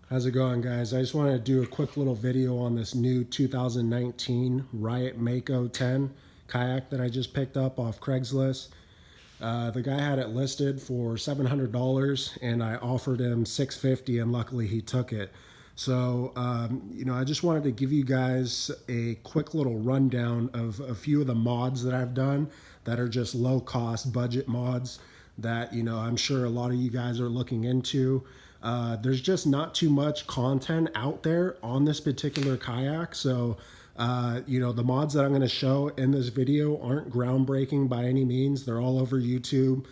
How's it going, guys? I just wanted to do a quick little video on this new 2019 Riot Mako 10 kayak that I just picked up off Craigslist. The guy had it listed for $700 and I offered him $650 and luckily he took it. So, I just wanted to give you guys a quick little rundown of a few of the mods that I've done that are just low cost budget mods that, I'm sure a lot of you guys are looking into. There's just not too much content out there on this particular kayak. So, the mods that I'm going to show in this video aren't groundbreaking by any means. They're all over YouTube.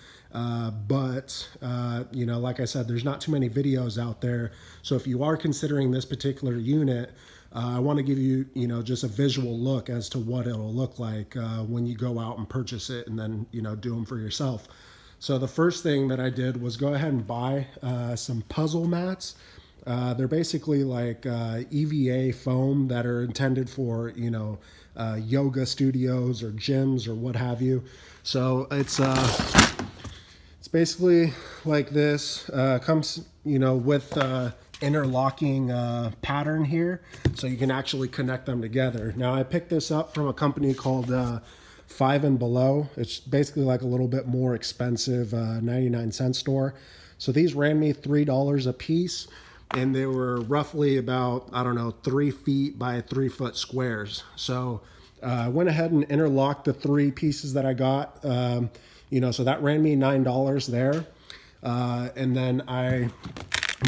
Like I said, there's not too many videos out there. So if you are considering this particular unit, I want to give you, just a visual look as to what it'll look like when you go out and purchase it and then, do them for yourself. So the first thing that I did was go ahead and buy some puzzle mats. They're basically like EVA foam that are intended for, yoga studios or gyms or what have you. So it's basically like this. Comes, with interlocking pattern here, so you can actually connect them together. Now I picked this up from a company called Five and Below. It's basically like a little bit more expensive 99-cent store. So these ran me $3 a piece, and they were roughly about, 3 feet by 3 foot squares. So I went ahead and interlocked the 3 pieces that I got. So that ran me $9 there. And then I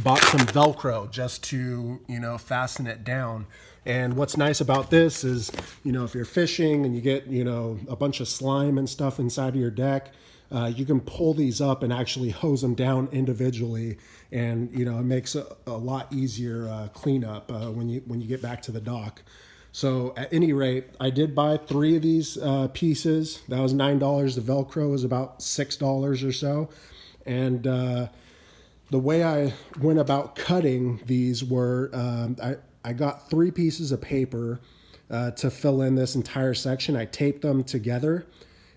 bought some Velcro just to, fasten it down. And what's nice about this is, if you're fishing and you get, a bunch of slime and stuff inside of your deck, you can pull these up and actually hose them down individually. And, it makes a lot easier cleanup when you get back to the dock. So at any rate, I did buy 3 of these pieces. That was $9. The Velcro was about $6 or so. And the way I went about cutting these were, I got 3 pieces of paper to fill in this entire section. I taped them together,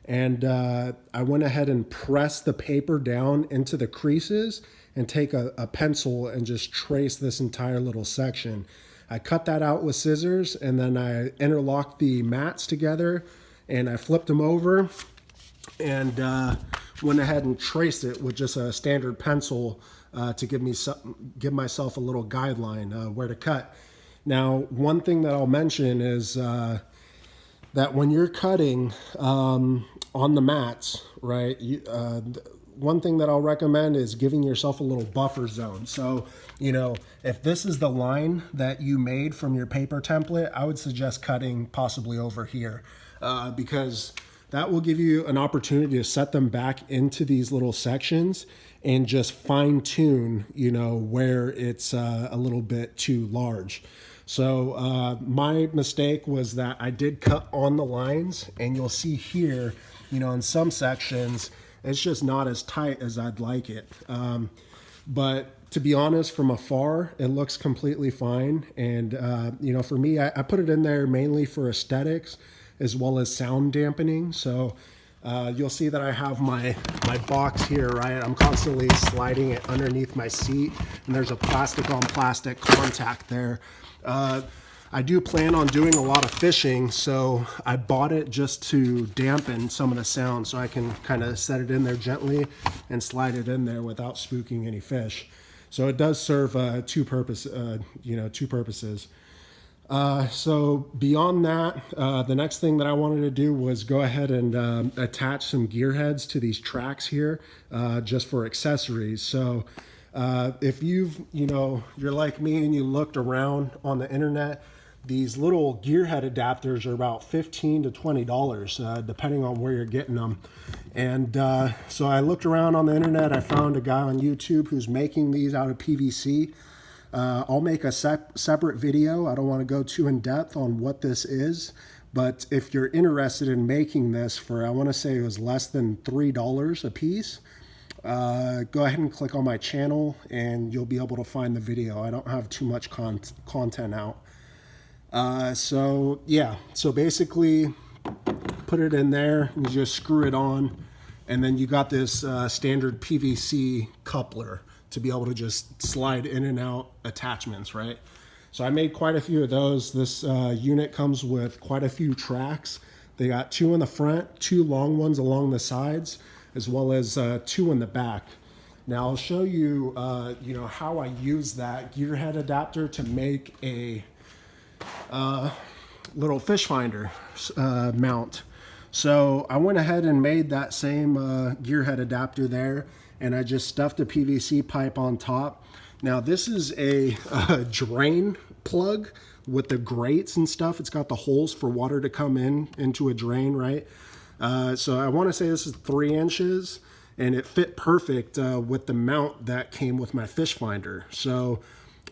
and I went ahead and pressed the paper down into the creases and take a pencil and just trace this entire little section. I cut that out with scissors, and then I interlocked the mats together, and I flipped them over and went ahead and traced it with just a standard pencil to give myself a little guideline where to cut. Now, one thing that I'll mention is that when you're cutting on the mats, right, one thing that I'll recommend is giving yourself a little buffer zone. So, if this is the line that you made from your paper template, I would suggest cutting possibly over here because that will give you an opportunity to set them back into these little sections and just fine tune, where it's a little bit too large. So my mistake was that I did cut on the lines, and you'll see here, in some sections, it's just not as tight as I'd like it. But to be honest, from afar, it looks completely fine. And, for me, I put it in there mainly for aesthetics as well as sound dampening. So you'll see that I have my box here, right? I'm constantly sliding it underneath my seat, and there's a plastic on plastic contact there. I do plan on doing a lot of fishing, so I bought it just to dampen some of the sound, so I can kind of set it in there gently and slide it in there without spooking any fish. So it does serve two purposes. So beyond that, the next thing that I wanted to do was go ahead and attach some gear heads to these tracks here, just for accessories. So if you're like me and you looked around on the internet, these little gear head adapters are about $15 to $20, depending on where you're getting them. And so I looked around on the internet. I found a guy on YouTube who's making these out of PVC. I'll make a separate video. I don't want to go too in depth on what this is, but if you're interested in making this for, I want to say it was less than $3 a piece, go ahead and click on my channel and you'll be able to find the video. I don't have too much content out. So basically put it in there and you just screw it on, and then you got this standard PVC coupler to be able to just slide in and out attachments, right? So I made quite a few of those. This unit comes with quite a few tracks. They got 2 in the front, 2 long ones along the sides, as well as 2 in the back. Now I'll show you, you know, how I use that gear head adapter to make a little fish finder mount. So I went ahead and made that same gear head adapter there, and I just stuffed a PVC pipe on top. Now this is a drain plug with the grates and stuff. It's got the holes for water to come into a drain, right? So I want to say this is 3 inches, and it fit perfect with the mount that came with my fish finder. So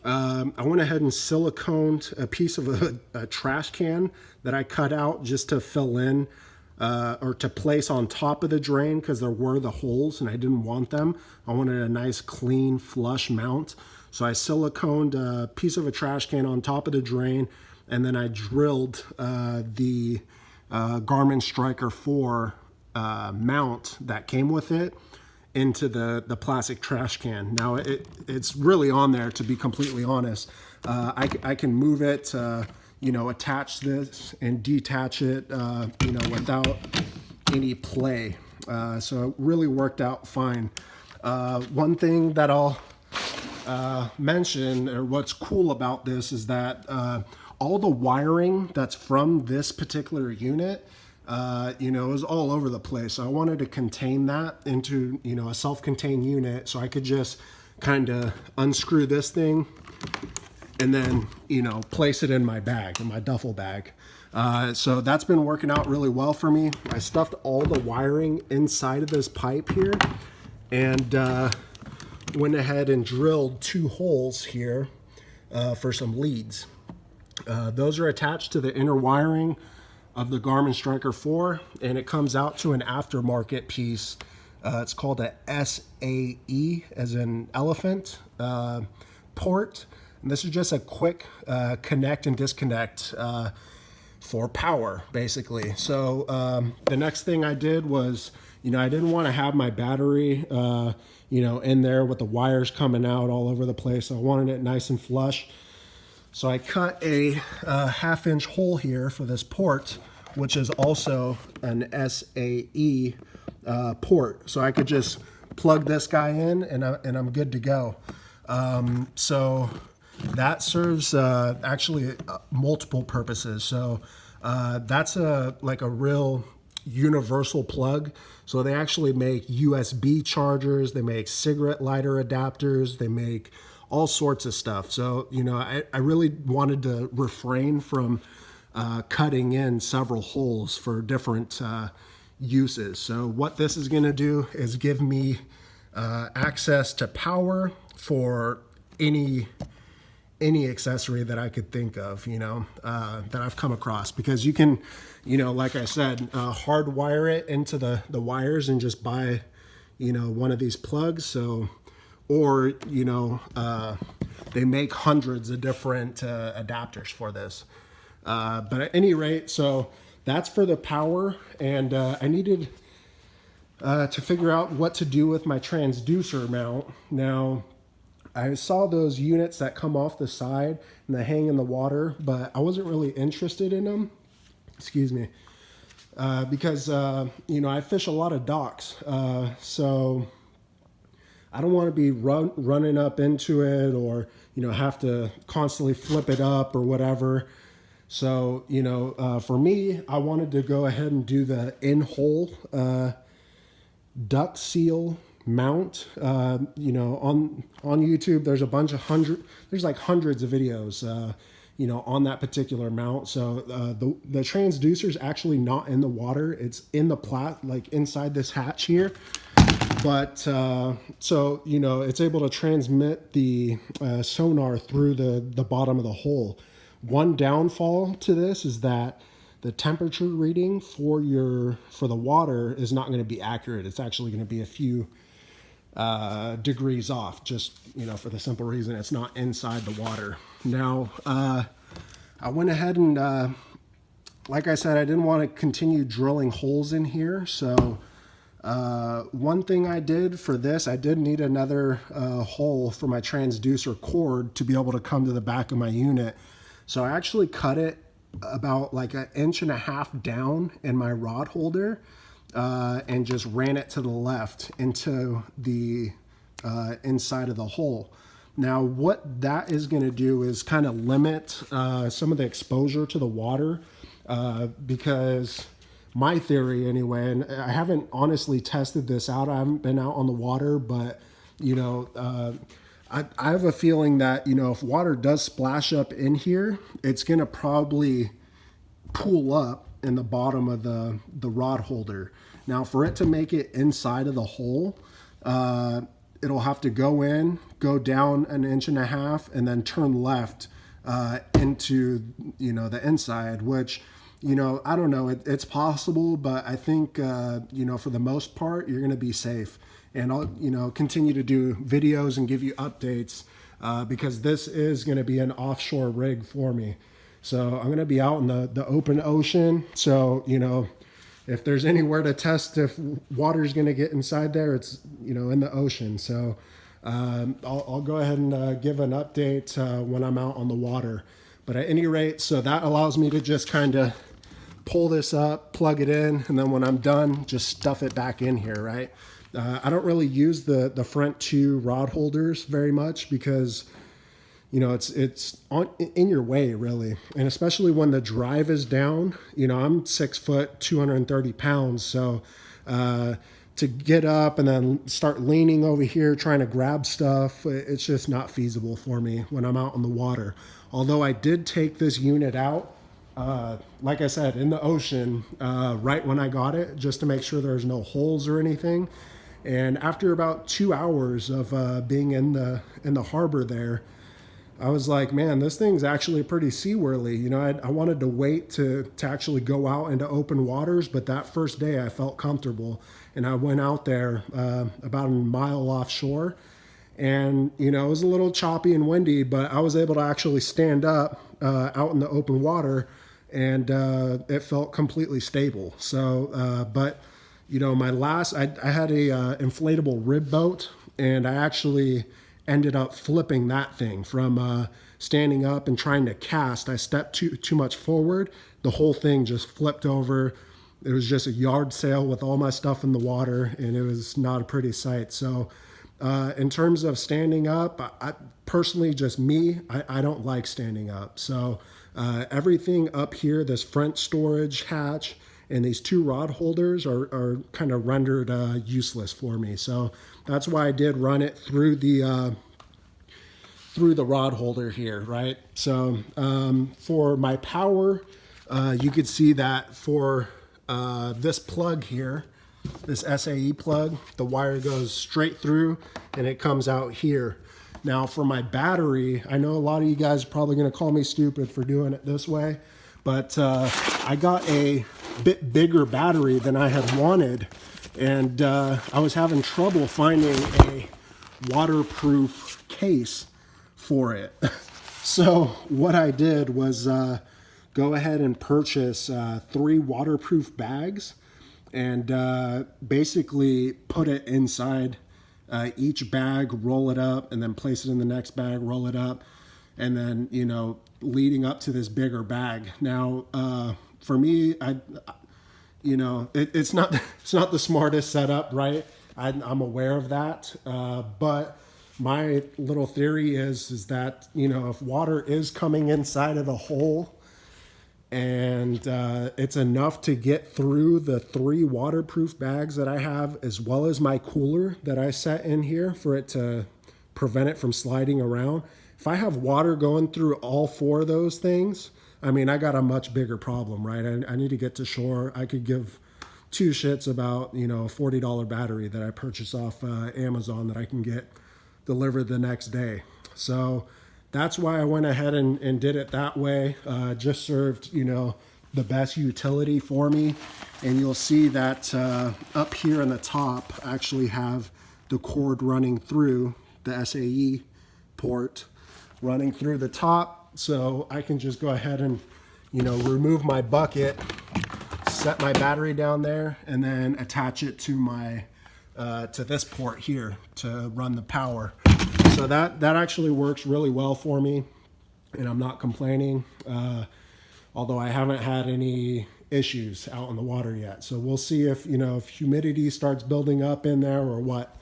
I went ahead and siliconed a piece of a trash can that I cut out just to fill in or to place on top of the drain, because there were the holes and I didn't want them. I wanted a nice clean flush mount. So I siliconed a piece of a trash can on top of the drain, and then I drilled the Garmin Striker 4 mount that came with it into the plastic trash can. Now it's really on there, to be completely honest. I can move it, you know, attach this and detach it, you know, without any play. So it really worked out fine. One thing that I'll mention, or what's cool about this, is that all the wiring that's from this particular unit, you know, is all over the place. So I wanted to contain that into, you know, a self-contained unit, so I could just kind of unscrew this thing and then, you know, place it in my bag, in my duffel bag. So that's been working out really well for me. I stuffed all the wiring inside of this pipe here, and went ahead and drilled 2 holes here for some leads. Those are attached to the inner wiring of the Garmin Striker 4, and it comes out to an aftermarket piece. It's called a SAE, as in elephant, port. And this is just a quick connect and disconnect for power, basically. So the next thing I did was, you know, I didn't want to have my battery, you know, in there with the wires coming out all over the place. I wanted it nice and flush. So I cut a 1/2 inch hole here for this port, which is also an SAE port. So I could just plug this guy in, and I'm good to go. So that serves actually multiple purposes. So that's like a real universal plug. So they actually make USB chargers, they make cigarette lighter adapters, they make all sorts of stuff. So, you know, I really wanted to refrain from cutting in several holes for different uses. So what this is going to do is give me access to power for any accessory that I could think of, you know, that I've come across. Because you can, you know, like I said, hardwire it into the wires and just buy, you know, one of these plugs. So, or, you know, they make hundreds of different adapters for this. But at any rate, so that's for the power. And I needed to figure out what to do with my transducer mount. Now, I saw those units that come off the side and they hang in the water, but I wasn't really interested in them. Excuse me. Because, you know, I fish a lot of docks. So I don't want to be running up into it, or, you know, have to constantly flip it up or whatever. So, you know, for me, I wanted to go ahead and do the in-hole duck seal mount. You know, on YouTube, there's there's like hundreds of videos, you know, on that particular mount. So the transducer is actually not in the water. It's in the like inside this hatch here. But so, you know, it's able to transmit the sonar through the bottom of the hole. One downfall to this is that the temperature reading for the water is not going to be accurate. It's actually going to be a few degrees off, just, you know, for the simple reason it's not inside the water. Now, I went ahead and, like I said, I didn't want to continue drilling holes in here, so One thing I did for this, I did need another hole for my transducer cord to be able to come to the back of my unit. So I actually cut it about like 1.5 inches down in my rod holder and just ran it to the left into the inside of the hole. Now what that is going to do is kind of limit some of the exposure to the water because my theory anyway, and I haven't honestly tested this out, I haven't been out on the water, but you know, I have a feeling that, you know, if water does splash up in here, it's going to probably pool up in the bottom of the rod holder. Now for it to make it inside of the hole, it'll have to go in, go down 1.5 inches, and then turn left into, you know, the inside, which, you know, I don't know, it's possible, but I think, you know, for the most part, you're going to be safe. And I'll, you know, continue to do videos and give you updates because this is going to be an offshore rig for me. So I'm going to be out in the open ocean. So, you know, if there's anywhere to test if water's going to get inside there, it's, you know, in the ocean. So I'll go ahead and give an update when I'm out on the water. But at any rate, so that allows me to just kind of pull this up, plug it in, and then when I'm done, just stuff it back in here, right? I don't really use the front two rod holders very much because, you know, it's in your way really. And especially when the drive is down, you know, I'm 6 foot, 230 pounds. So to get up and then start leaning over here, trying to grab stuff, it's just not feasible for me when I'm out on the water. Although I did take this unit out, like I said, in the ocean, right when I got it, just to make sure there's no holes or anything. And after about 2 hours of being in the harbor there, I was like, man, this thing's actually pretty seaworthy. You know, I wanted to wait to actually go out into open waters, but that first day I felt comfortable. And I went out there about a mile offshore. And, you know, it was a little choppy and windy, but I was able to actually stand up out in the open water, and it felt completely stable. So, but, you know, I had a inflatable rib boat, and I actually ended up flipping that thing from standing up and trying to cast. I stepped too much forward. The whole thing just flipped over. It was just a yard sail with all my stuff in the water, and it was not a pretty sight. So in terms of standing up, I personally, just me, I don't like standing up. So everything up here, this front storage hatch and these two rod holders are kind of rendered useless for me. So that's why I did run it through the rod holder here, right? So for my power, you could see that for this plug here, this SAE plug, the wire goes straight through and it comes out here. Now for my battery, I know a lot of you guys are probably going to call me stupid for doing it this way, but I got a bit bigger battery than I had wanted, and I was having trouble finding a waterproof case for it. So what I did was go ahead and purchase 3 waterproof bags and basically put it inside each bag, roll it up, and then place it in the next bag, roll it up, and then, you know, leading up to this bigger bag. Now, for me, you know, it's not the smartest setup, right? I'm aware of that, but my little theory is that, you know, if water is coming inside of the hole and it's enough to get through the 3 waterproof bags that I have, as well as my cooler that I set in here for it to prevent it from sliding around. If I have water going through all 4 of those things, I mean, I got a much bigger problem, right? I need to get to shore. I could give 2 shits about, you know, a $40 battery that I purchased off Amazon that I can get delivered the next day. So that's why I went ahead and did it that way. Just served, you know, the best utility for me. And you'll see that up here on the top, I actually have the cord running through the SAE port running through the top. So I can just go ahead and, you know, remove my bucket, set my battery down there and then attach it to my to this port here to run the power. So that actually works really well for me, and I'm not complaining, although I haven't had any issues out in the water yet. So we'll see if, you know, if humidity starts building up in there or what.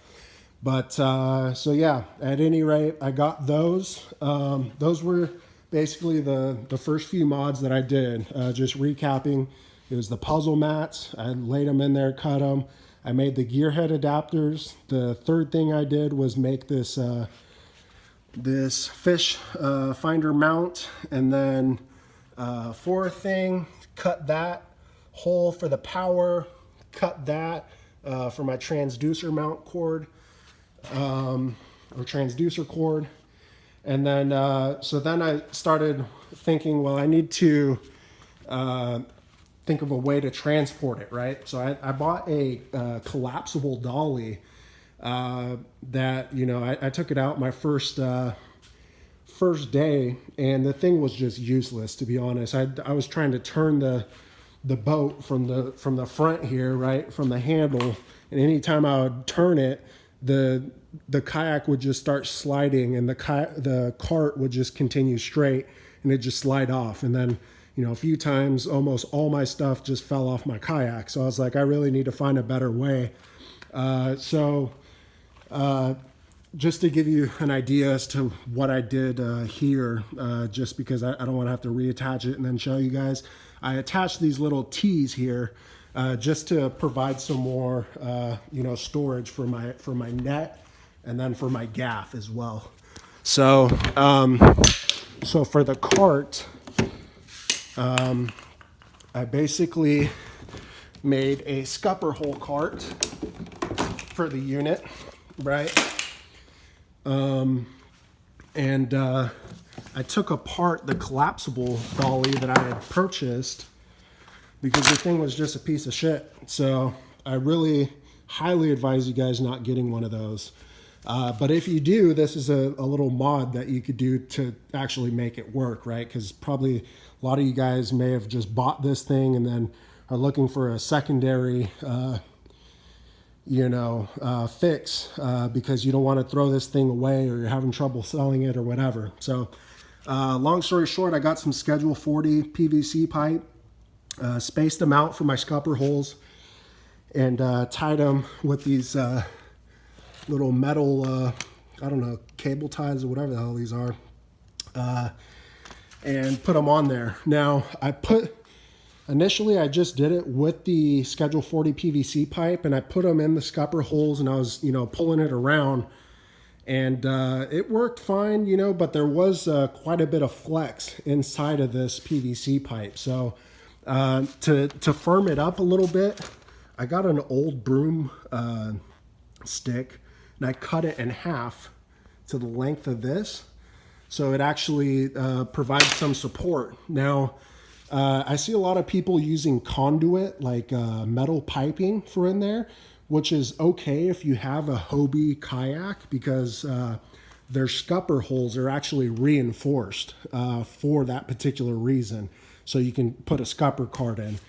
But so yeah, at any rate, I got those. Those were basically the first few mods that I did. Just recapping, it was the puzzle mats. I laid them in there, cut them. I made the gear head adapters. The third thing I did was make this this fish finder mount, and then fourth thing, cut that hole for the power, cut that for my transducer mount cord, or transducer cord. And then so then I started thinking, well, I need to think of a way to transport it, right? So I bought a collapsible dolly that, you know, I took it out my first day, and the thing was just useless, to be honest. I was trying to turn the boat from the front here, right, from the handle, and anytime I would turn it, the kayak would just start sliding, and the cart would just continue straight, and it'd just slide off. And then, you know, a few times, almost all my stuff just fell off my kayak. So I was like, I really need to find a better way. Just to give you an idea as to what I did here, just because I don't want to have to reattach it and then show you guys, I attached these little T's here just to provide some more, you know, storage for my net and then for my gaff as well. So, so for the cart, I basically made a scupper hole cart for the unit, right? I took apart the collapsible dolly that I had purchased because the thing was just a piece of shit. So I really highly advise you guys not getting one of those. But if you do, this is a little mod that you could do to actually make it work, right? Because probably a lot of you guys may have just bought this thing and then are looking for a secondary fix because you don't want to throw this thing away, or you're having trouble selling it or whatever. So long story short, I got some Schedule 40 PVC pipe, spaced them out for my scupper holes, and tied them with these little metal, I don't know, cable ties or whatever the hell these are, and put them on there. Now, initially I just did it with the Schedule 40 PVC pipe, and I put them in the scupper holes, and I was, you know, pulling it around, and it worked fine, you know, but there was quite a bit of flex inside of this PVC pipe. So to firm it up a little bit, I got an old broom stick, and I cut it in half to the length of this, so it actually provides some support. Now, I see a lot of people using conduit, like metal piping for in there, which is okay if you have a Hobie kayak, because their scupper holes are actually reinforced for that particular reason. So you can put a scupper cart in.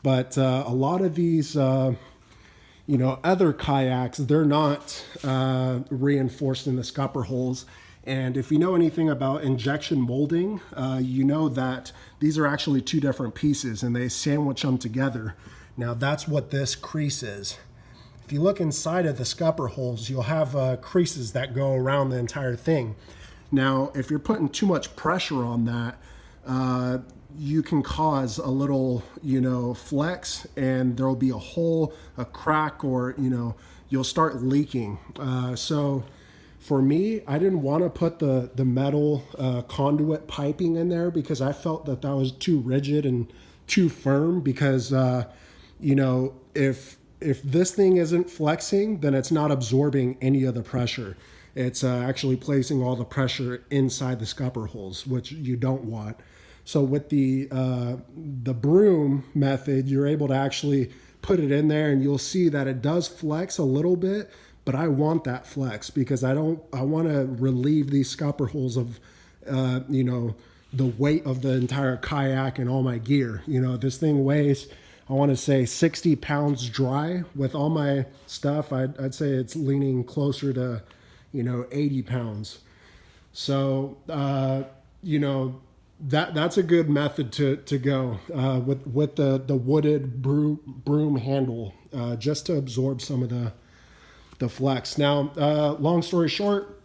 But a lot of these, you know, other kayaks, they're not reinforced in the scupper holes. And if you know anything about injection molding, you know that these are actually two different pieces, and they sandwich them together. Now that's what this crease is. If you look inside of the scupper holes, you'll have creases that go around the entire thing. Now, if you're putting too much pressure on that, you can cause a little, you know, flex, and there'll be a hole, a crack, or, you know, you'll start leaking. So for me, I didn't want to put the metal conduit piping in there because I felt that was too rigid and too firm, because, you know, if this thing isn't flexing, then it's not absorbing any of the pressure. It's actually placing all the pressure inside the scupper holes, which you don't want. So with the broom method, you're able to actually put it in there, and you'll see that it does flex a little bit, but I want that flex because I want to relieve these scupper holes of, you know, the weight of the entire kayak and all my gear. You know, this thing weighs, I want to say 60 pounds dry. With all my stuff, I'd say it's leaning closer to, 80 pounds. So, that's a good method to go with the wooded broom handle, just to absorb some of the flex. Now, long story short,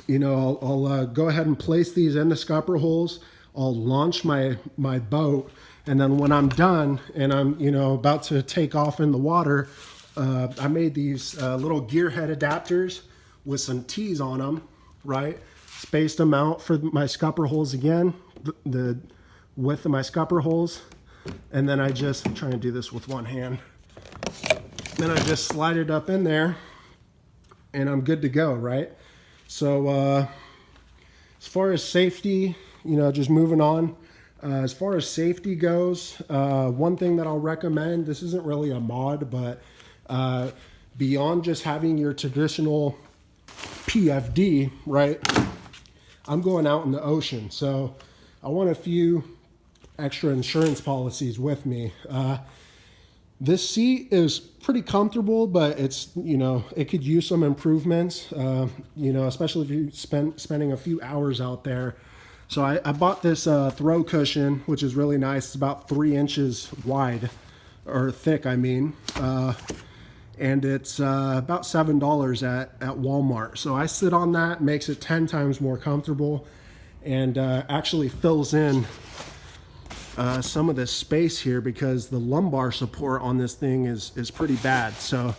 I'll go ahead and place these in the scupper holes. I'll launch my boat, and then when I'm done and I'm about to take off in the water, I made these little gearhead adapters with some T's on them, right? Spaced them out for my scupper holes again, the width of my scupper holes, and then I'm trying to do this with one hand. Then I just slide it up in there, and I'm good to go, right? So as far as safety, just moving on. As far as safety goes, one thing that I'll recommend, this isn't really a mod, but beyond just having your traditional PFD, right? I'm going out in the ocean, so I want a few extra insurance policies with me. This seat is pretty comfortable, but it's, it could use some improvements, especially if you spending a few hours out there. So I bought this throw cushion, which is really nice. It's about 3 inches wide, or thick, I mean. And it's about $7 at Walmart. So I sit on that, makes it 10 times more comfortable, and actually fills in some of this space here, because the lumbar support on this thing is pretty bad. So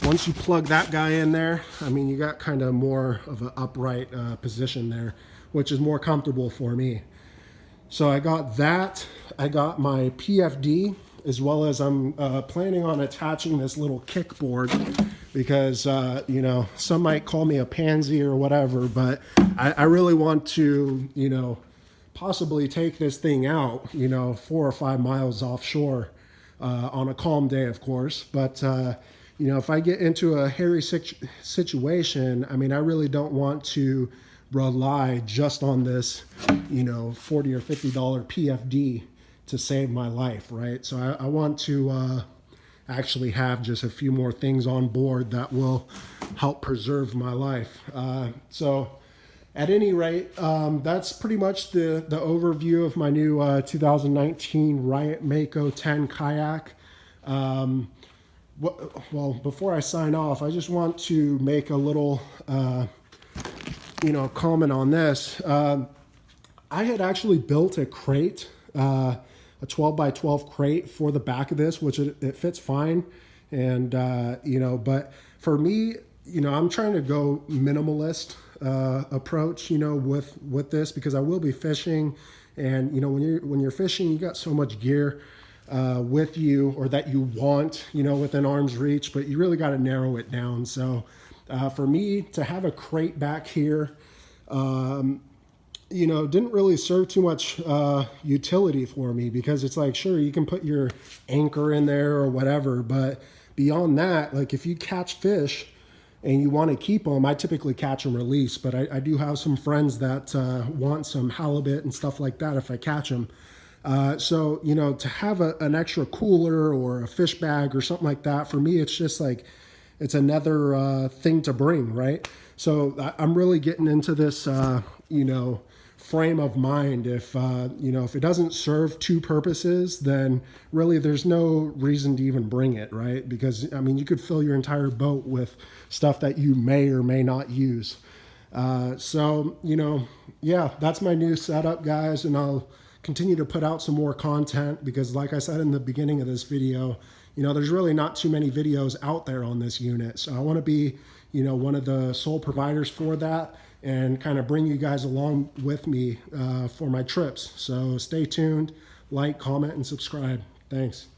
once you plug that guy in there, I mean, you got kind of more of an upright position there, which is more comfortable for me. So I got that. I got my PFD, as well as I'm planning on attaching this little kickboard, because, some might call me a pansy or whatever, but I really want to, possibly take this thing out, 4 or 5 miles offshore on a calm day, of course. But, if I get into a hairy situation, I mean, I really don't want to rely just on this, $40 or $50 PFD to save my life, right? So I want to actually have just a few more things on board that will help preserve my life. So at any rate, that's pretty much the overview of my new 2019 Riot Mako 10 kayak. Well, before I sign off, I just want to make a little, comment on this. I had actually built a crate, a 12 by 12 crate for the back of this, which it fits fine. And, but for me, I'm trying to go minimalist approach, with this, because I will be fishing. And, when you're fishing, you got so much gear with you, or that you want, within arm's reach, but you really got to narrow it down. So for me to have a crate back here, didn't really serve too much utility for me, because it's like, sure, you can put your anchor in there or whatever, but beyond that, like if you catch fish and you want to keep them, I typically catch and release, but I do have some friends that want some halibut and stuff like that if I catch them. So, to have an extra cooler or a fish bag or something like that, for me, it's just like, it's another thing to bring, right? So I'm really getting into this, frame of mind. If it doesn't serve two purposes, then really there's no reason to even bring it, right? Because I mean, you could fill your entire boat with stuff that you may or may not use. So yeah, that's my new setup, guys, and I'll continue to put out some more content, because like I said in the beginning of this video, there's really not too many videos out there on this unit. So I want to be, one of the sole providers for that, and kind of bring you guys along with me for my trips. So stay tuned, like, comment, and subscribe. Thanks.